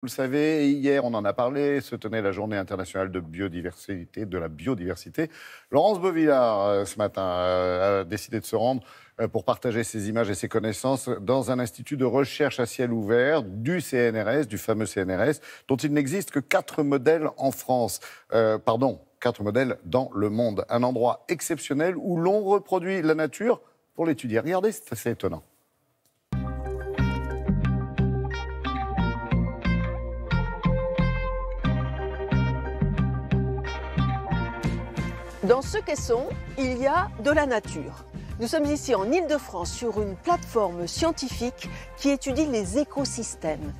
Vous le savez, hier, on en a parlé, se tenait la journée internationale de la biodiversité. Laurence Bovillard, ce matin, a décidé de se rendre pour partager ses images et ses connaissances dans un institut de recherche à ciel ouvert du CNRS, du fameux CNRS, dont il n'existe que 4 modèles en France. 4 modèles dans le monde. Un endroit exceptionnel où l'on reproduit la nature pour l'étudier. Regardez, c'est assez étonnant. Dans ce caisson, il y a de la nature. Nous sommes ici en Île-de-France sur une plateforme scientifique qui étudie les écosystèmes.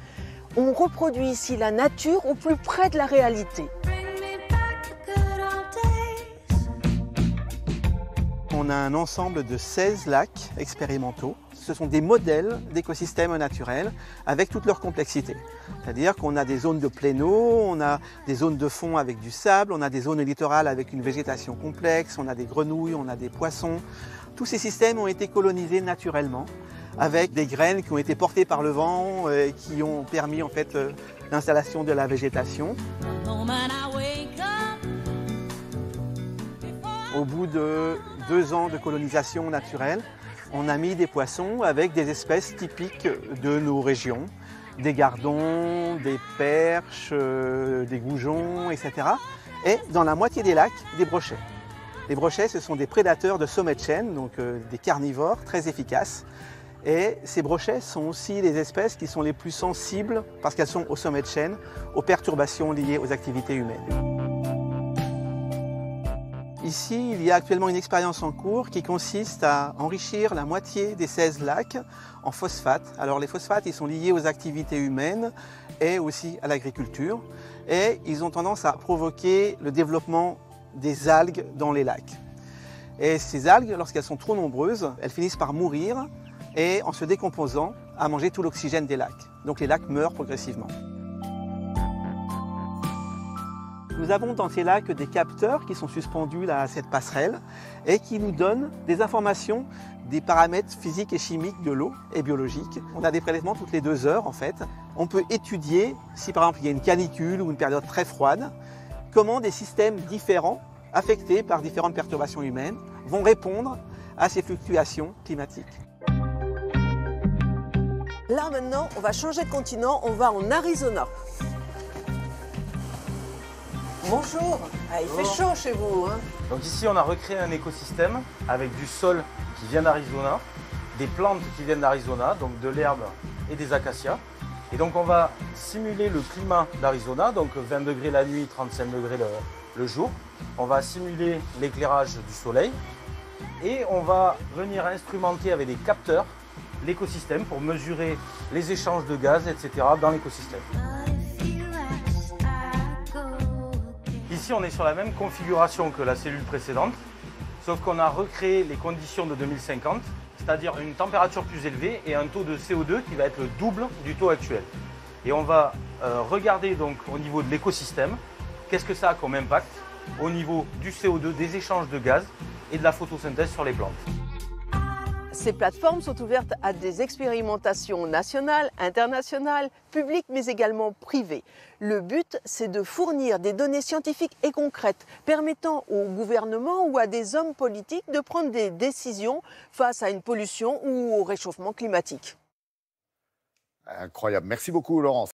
On reproduit ici la nature au plus près de la réalité. On a un ensemble de 16 lacs expérimentaux. Ce sont des modèles d'écosystèmes naturels avec toute leur complexité. C'est-à-dire qu'on a des zones de plein eau, on a des zones de fond avec du sable, on a des zones littorales avec une végétation complexe, on a des grenouilles, on a des poissons. Tous ces systèmes ont été colonisés naturellement avec des graines qui ont été portées par le vent et qui ont permis en fait l'installation de la végétation. Au bout de 2 ans de colonisation naturelle, on a mis des poissons avec des espèces typiques de nos régions, des gardons, des perches, des goujons, etc. Et dans la moitié des lacs, des brochets. Les brochets, ce sont des prédateurs de sommet de chaîne, donc des carnivores très efficaces. Et ces brochets sont aussi les espèces qui sont les plus sensibles, parce qu'elles sont au sommet de chaîne, aux perturbations liées aux activités humaines. Ici, il y a actuellement une expérience en cours qui consiste à enrichir la moitié des 16 lacs en phosphates. Alors les phosphates, ils sont liés aux activités humaines et aussi à l'agriculture. Et ils ont tendance à provoquer le développement des algues dans les lacs. Et ces algues, lorsqu'elles sont trop nombreuses, elles finissent par mourir et en se décomposant, à manger tout l'oxygène des lacs. Donc les lacs meurent progressivement. Nous avons dans ces lacs des capteurs qui sont suspendus là, à cette passerelle et qui nous donnent des informations des paramètres physiques et chimiques de l'eau et biologiques. On a des prélèvements toutes les 2 heures en fait. On peut étudier, si par exemple il y a une canicule ou une période très froide, comment des systèmes différents, affectés par différentes perturbations humaines, vont répondre à ces fluctuations climatiques. Là maintenant, on va changer de continent, on va en Arizona. Bonjour, il fait chaud chez vous. Hein. Donc ici on a recréé un écosystème avec du sol qui vient d'Arizona, des plantes qui viennent d'Arizona, donc de l'herbe et des acacias. Et donc on va simuler le climat d'Arizona, donc 20 degrés la nuit, 35 degrés le jour. On va simuler l'éclairage du soleil et on va venir instrumenter avec des capteurs l'écosystème pour mesurer les échanges de gaz, etc. dans l'écosystème. Ici, on est sur la même configuration que la cellule précédente, sauf qu'on a recréé les conditions de 2050, c'est-à-dire une température plus élevée et un taux de CO2 qui va être le double du taux actuel. Et on va regarder donc au niveau de l'écosystème, qu'est-ce que ça a comme impact au niveau du CO2, des échanges de gaz et de la photosynthèse sur les plantes. Ces plateformes sont ouvertes à des expérimentations nationales, internationales, publiques, mais également privées. Le but, c'est de fournir des données scientifiques et concrètes permettant au gouvernement ou à des hommes politiques de prendre des décisions face à une pollution ou au réchauffement climatique. Incroyable. Merci beaucoup, Laurence.